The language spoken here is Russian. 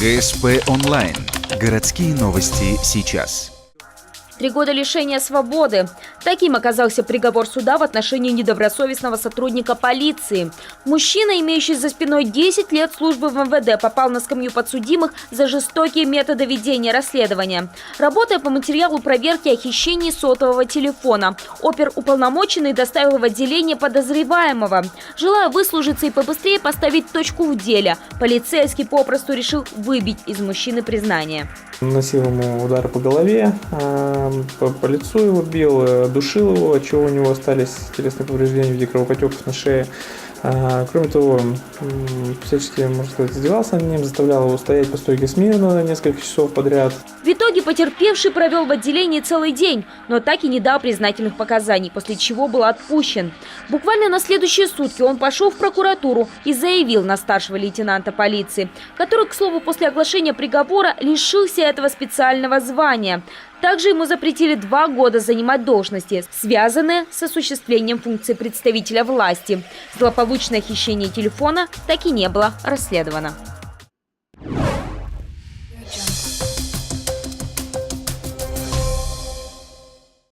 ГСП онлайн. Городские новости сейчас. 3 года лишения свободы. Таким оказался приговор суда в отношении недобросовестного сотрудника полиции. Мужчина, имеющий за спиной 10 лет службы в МВД, попал на скамью подсудимых за жестокие методы ведения расследования. Работая по материалу проверки о хищении сотового телефона, оперуполномоченный доставил в отделение подозреваемого. Желая выслужиться и побыстрее поставить точку в деле, полицейский попросту решил выбить из мужчины признание. Наносил ему удары по голове, по лицу его бил, душил его, отчего у него остались телесные повреждения в виде кровопотеков на шее. Кроме того, всячески, можно сказать, издевался над ним, заставлял его стоять по стойке смирно несколько часов подряд. В итоге потерпевший провел в отделении целый день, но так и не дал признательных показаний, после чего был отпущен. Буквально на следующие сутки он пошел в прокуратуру и заявил на старшего лейтенанта полиции, который, к слову, после оглашения приговора лишился этого специального звания. Также ему запретили 2 года занимать должности, связанные с осуществлением функции представителя власти. Злополучное хищение телефона так и не было расследовано.